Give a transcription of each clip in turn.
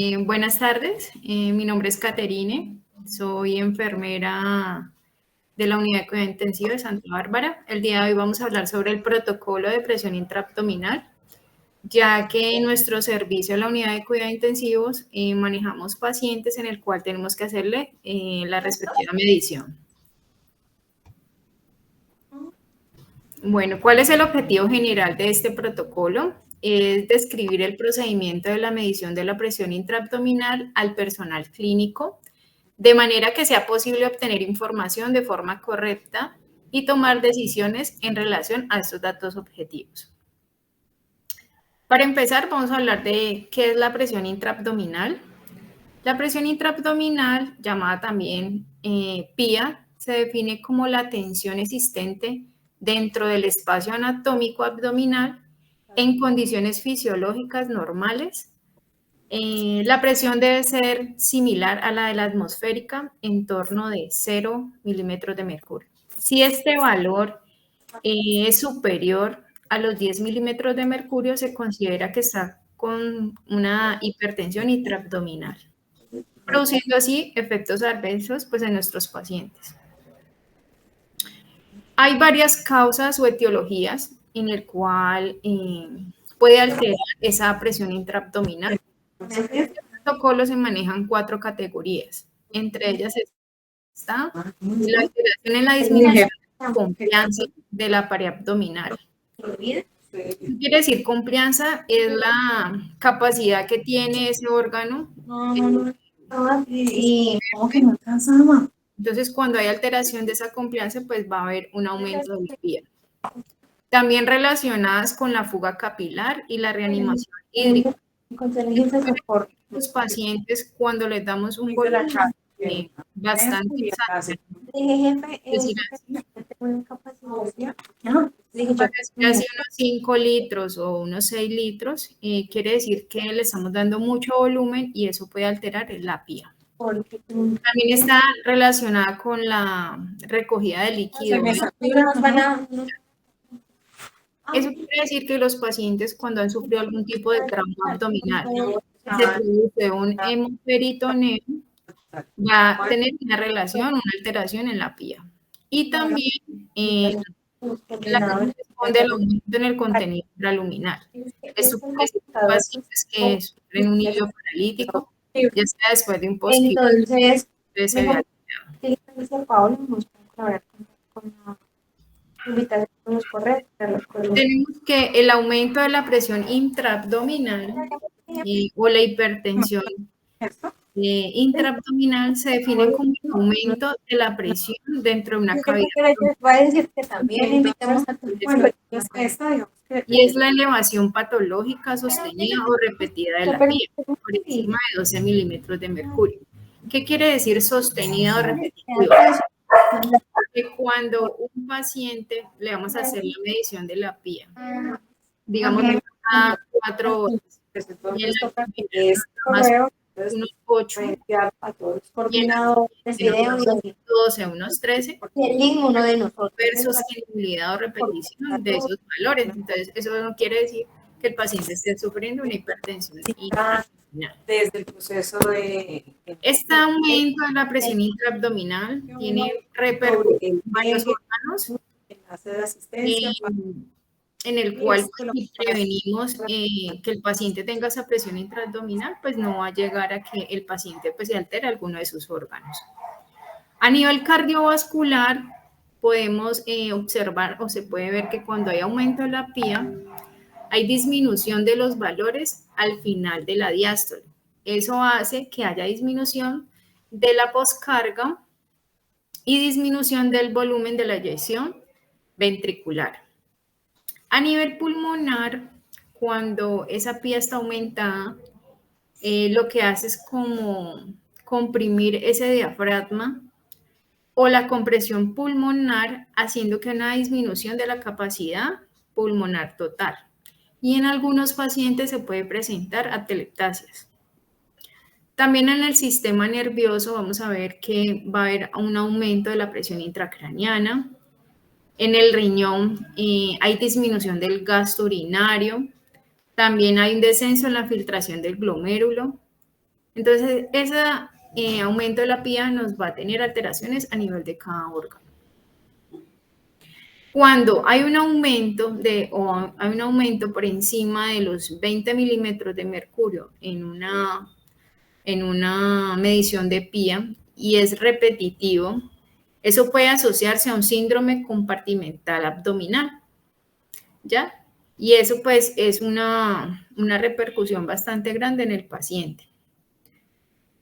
Buenas tardes, mi nombre es Caterine, soy enfermera de la Unidad de Cuidado Intensivo de Santa Bárbara. El día de hoy vamos a hablar sobre el protocolo de presión intraabdominal, ya que en nuestro servicio en la Unidad de Cuidado Intensivos manejamos pacientes en el cual tenemos que hacerle la respectiva medición. Bueno, ¿cuál es el objetivo general de este protocolo? Es describir el procedimiento de la medición de la presión intraabdominal al personal clínico, de manera que sea posible obtener información de forma correcta y tomar decisiones en relación a estos datos objetivos. Para empezar, vamos a hablar de qué es la presión intraabdominal. La presión intraabdominal, llamada también PIA, se define como la tensión existente dentro del espacio anatómico abdominal en condiciones fisiológicas normales. La presión debe ser similar a la de la atmosférica, en torno de 0 milímetros de mercurio. Si este valor es superior a los 10 milímetros de mercurio, se considera que está con una hipertensión intraabdominal, produciendo así efectos adversos pues, en nuestros pacientes. Hay varias causas o etiologías en el cual puede alterar esa presión intraabdominal. En este protocolo se manejan 4 categorías. Entre ellas está la alteración en la disminución de la confianza de la pared abdominal. ¿Qué quiere decir confianza? Es la capacidad que tiene ese órgano. Entonces, cuando hay alteración de esa confianza, pues va a haber un aumento del PIA. También relacionadas con la fuga capilar y la reanimación hídrica. Los pacientes, cuando les damos un volumen bastante exagerado, casi unos 5 litros o unos 6 litros, quiere decir que le estamos dando mucho volumen y eso puede alterar la PIA. También está relacionada con la recogida de líquido. Eso quiere decir que los pacientes cuando han sufrido algún tipo de trauma abdominal, se produce un hemoperitoneo, va a tener una relación, una alteración en la PIA. Y también la corresponde al aumento en el contenido intraluminal. Esto puede ser pacientes que sufren un hilo paralítico, ya sea después de un post-quirúrgico. Entonces, tenemos que el aumento de la presión intraabdominal o la hipertensión intraabdominal se define como el aumento de la presión dentro de una cavidad. Y es la elevación patológica sostenida o repetida de la PIA por encima de 12 milímetros de mercurio. ¿Qué quiere decir sostenida o repetida? Que cuando un paciente le vamos a hacer la medición de la PIA, digamos a 4 horas, y en la más unos 8, y en la 12, unos 13, ver sostenibilidad o repetición de esos valores. Entonces, eso no quiere decir que el paciente esté sufriendo una hipertensión intraabdominal. Desde el proceso de... Este aumento de la presión intraabdominal tiene repercusiones en varios órganos, en el cual si prevenimos que el paciente tenga esa presión intraabdominal, pues no va a llegar a que el paciente pues, se altere alguno de sus órganos. A nivel cardiovascular, podemos observar o se puede ver que cuando hay aumento de la PIA, hay disminución de los valores al final de la diástole. Eso hace que haya disminución de la poscarga y disminución del volumen de la eyección ventricular. A nivel pulmonar, cuando esa PIA está aumentada, lo que hace es como comprimir ese diafragma o la compresión pulmonar, haciendo que una disminución de la capacidad pulmonar total. Y en algunos pacientes se puede presentar atelectasias. También en el sistema nervioso vamos a ver que va a haber un aumento de la presión intracraneana. En el riñón hay disminución del gasto urinario. También hay un descenso en la filtración del glomérulo. Entonces, ese aumento de la PIA nos va a tener alteraciones a nivel de cada órgano. Cuando hay un aumento hay un aumento por encima de los 20 milímetros de mercurio en una medición de PIA y es repetitivo, eso puede asociarse a un síndrome compartimental abdominal, ¿ya? Y eso pues es una repercusión bastante grande en el paciente.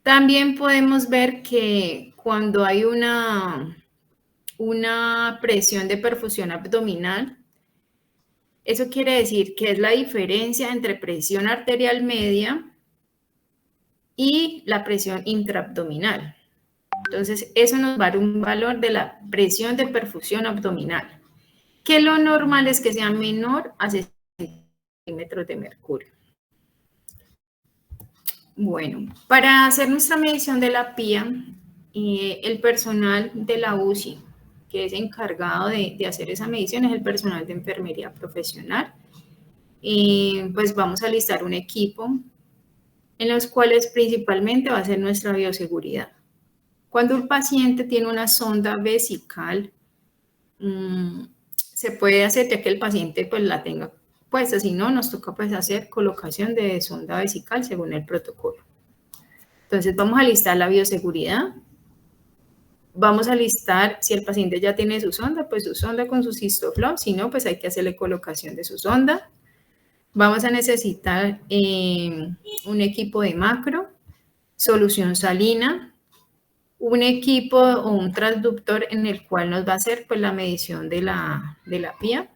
También podemos ver que cuando hay una presión de perfusión abdominal, eso quiere decir que es la diferencia entre presión arterial media y la presión intraabdominal. Entonces, eso nos va a dar un valor de la presión de perfusión abdominal, que lo normal es que sea menor a 60 milímetros de mercurio. Bueno, para hacer nuestra medición de la PIA, el personal de la UCI, que es encargado de hacer esa medición, es el personal de enfermería profesional. Pues vamos a listar un equipo en los cuales principalmente va a ser nuestra bioseguridad. Cuando un paciente tiene una sonda vesical, se puede hacer, ya que el paciente pues la tenga puesta, si no, nos toca pues hacer colocación de sonda vesical según el protocolo. Entonces vamos a listar la bioseguridad, vamos a listar si el paciente ya tiene su sonda, pues su sonda con su Cistoflop, si no, pues hay que hacerle colocación de su sonda. Vamos a necesitar un equipo de macro, solución salina, un equipo o un transductor en el cual nos va a hacer pues, la medición de la PIA,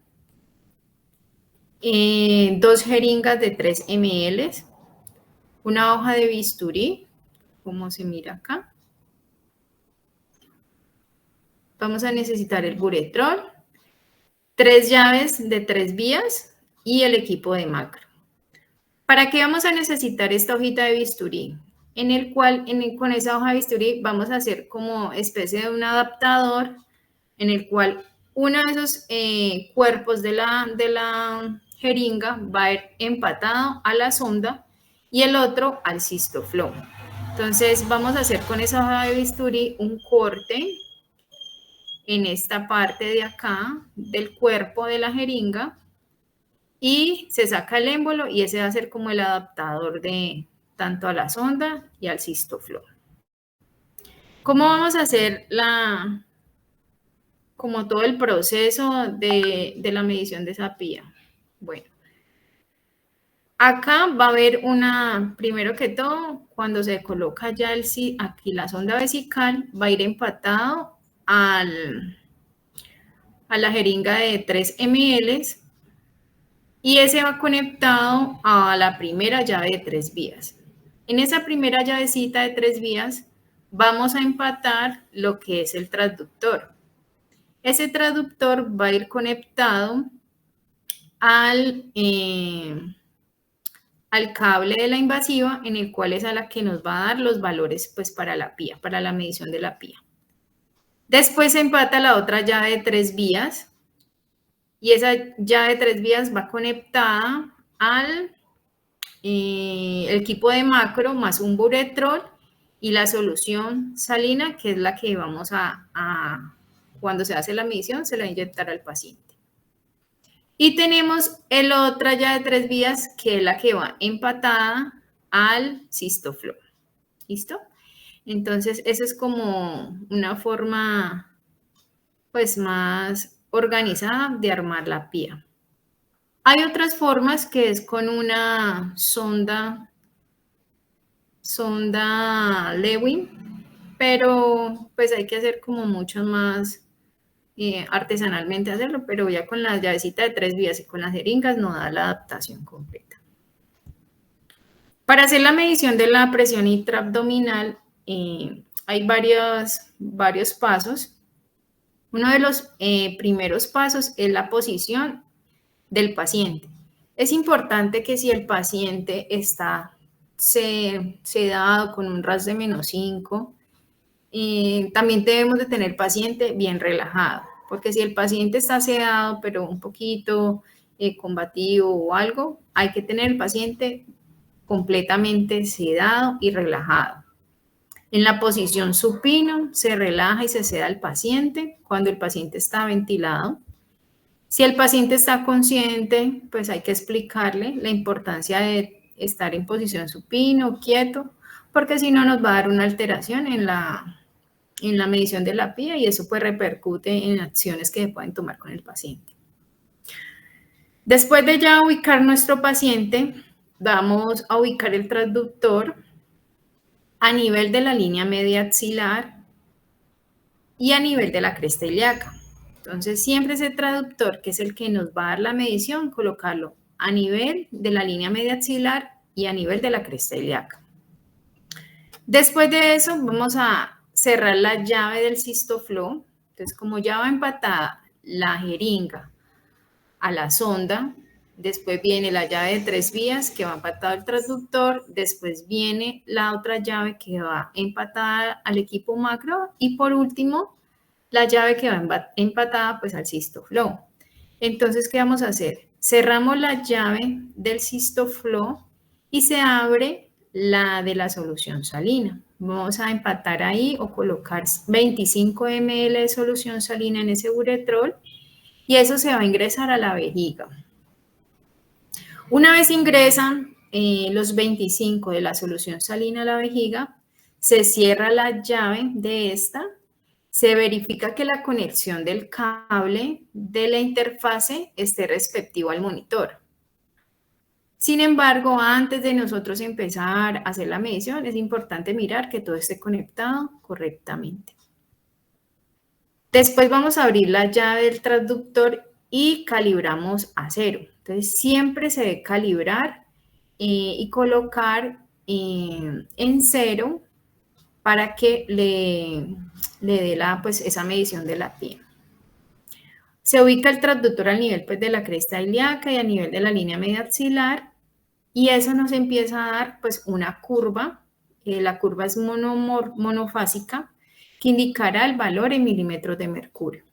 2 jeringas de 3 ml, una hoja de bisturí, como se mira acá. Vamos a necesitar el buretrol, 3 llaves de 3 vías y el equipo de macro. ¿Para qué vamos a necesitar esta hojita de bisturí? En el cual, con esa hoja de bisturí, vamos a hacer como especie de un adaptador en el cual uno de esos cuerpos de la jeringa va a ir empatado a la sonda y el otro al Cistoflop. Entonces, vamos a hacer con esa hoja de bisturí un corte en esta parte de acá del cuerpo de la jeringa y se saca el émbolo y ese va a ser como el adaptador de tanto a la sonda y al Cistoflop. ¿Cómo vamos a hacer como todo el proceso de la medición de esa PIA? Bueno, acá va a haber primero que todo, cuando se coloca ya aquí la sonda vesical, va a ir empatado a la jeringa de 3 ml y ese va conectado a la primera llave de 3 vías. En esa primera llavecita de 3 vías vamos a empatar lo que es el transductor. Ese transductor va a ir conectado al cable de la invasiva, en el cual es a la que nos va a dar los valores pues, para la PIA, para la medición de la PIA. Después se empata la otra llave de 3 vías y esa llave de 3 vías va conectada al equipo de macro más un buretrol y la solución salina, que es la que vamos cuando se hace la medición, se la va a inyectar al paciente. Y tenemos el otra llave de 3 vías, que es la que va empatada al Cistoflop. ¿Listo? Entonces, esa es como una forma, pues, más organizada de armar la PIA. Hay otras formas que es con una sonda Lewin, pero pues hay que hacer como mucho más artesanalmente hacerlo, pero ya con la llavecita de 3 vías y con las jeringas no da la adaptación completa. Para hacer la medición de la presión intraabdominal hay varios pasos. Uno de los primeros pasos es la posición del paciente. Es importante que si el paciente está sedado con un RAS de -5, también debemos de tener el paciente bien relajado, porque si el paciente está sedado pero un poquito combativo o algo, hay que tener el paciente completamente sedado y relajado. En la posición supino se relaja y se seda al paciente cuando el paciente está ventilado. Si el paciente está consciente, pues hay que explicarle la importancia de estar en posición supino, quieto, porque si no nos va a dar una alteración en la medición de la PIA y eso pues repercute en acciones que se pueden tomar con el paciente. Después de ya ubicar nuestro paciente, vamos a ubicar el transductor a nivel de la línea media axilar y a nivel de la cresta ilíaca. Entonces, siempre ese traductor, que es el que nos va a dar la medición, colocarlo a nivel de la línea media axilar y a nivel de la cresta ilíaca. Después de eso, vamos a cerrar la llave del Cistoflow. Entonces, como ya va empatada la jeringa a la sonda, después viene la llave de 3 vías que va empatada al transductor, después viene la otra llave que va empatada al equipo macro y por último, la llave que va empatada pues al Cistoflow. Entonces, ¿qué vamos a hacer? Cerramos la llave del Cistoflow y se abre la de la solución salina. Vamos a empatar ahí o colocar 25 ml de solución salina en ese uretrol y eso se va a ingresar a la vejiga. Una vez ingresan los 25 de la solución salina a la vejiga, se cierra la llave de esta, se verifica que la conexión del cable de la interfase esté respectivo al monitor. Sin embargo, antes de nosotros empezar a hacer la medición, es importante mirar que todo esté conectado correctamente. Después vamos a abrir la llave del transductor y calibramos a 0. Entonces, siempre se debe calibrar y colocar en 0 para que le dé pues, esa medición de la PIA. Se ubica el transductor al nivel pues, de la cresta ilíaca y a nivel de la línea media axilar y eso nos empieza a dar pues, una curva. La curva es monofásica que indicará el valor en milímetros de mercurio.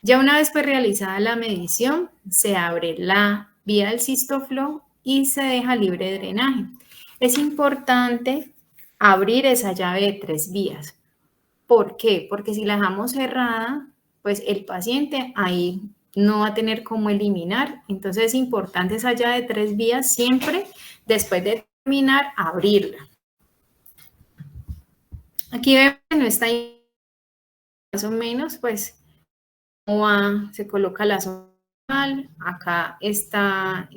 Ya una vez pues, realizada la medición, se abre la vía del Cistoflow y se deja libre de drenaje. Es importante abrir esa llave de 3 vías. ¿Por qué? Porque si la dejamos cerrada, pues el paciente ahí no va a tener cómo eliminar. Entonces es importante esa llave de 3 vías siempre, después de terminar, abrirla. Aquí vemos que no está ahí, más o menos, pues, cómo va, se coloca la sonda. Acá está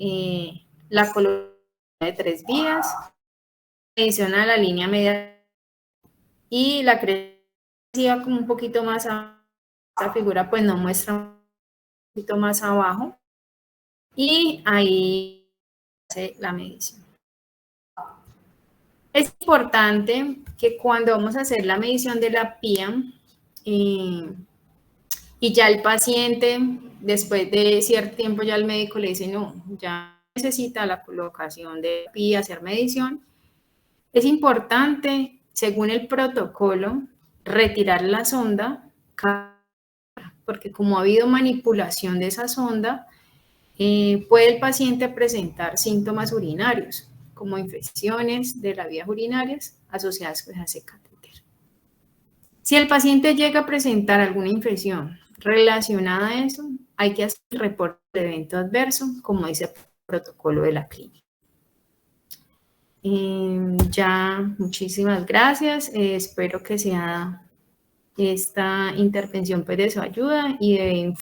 la colocación de 3 vías, adiciona la línea media y la cresta va como un poquito más abajo. Esta figura pues nos muestra un poquito más abajo y ahí hace la medición. Es importante que cuando vamos a hacer la medición de la PIA y ya el paciente, después de cierto tiempo ya el médico le dice, no, ya necesita la colocación de PIA, hacer medición, es importante, según el protocolo, retirar la sonda, porque como ha habido manipulación de esa sonda, puede el paciente presentar síntomas urinarios, como infecciones de las vías urinarias asociadas con ese catéter. Si el paciente llega a presentar alguna infección relacionada a eso, hay que hacer el reporte de evento adverso, como dice el protocolo de la clínica. Ya, muchísimas gracias. Espero que sea esta intervención pues, de su ayuda y de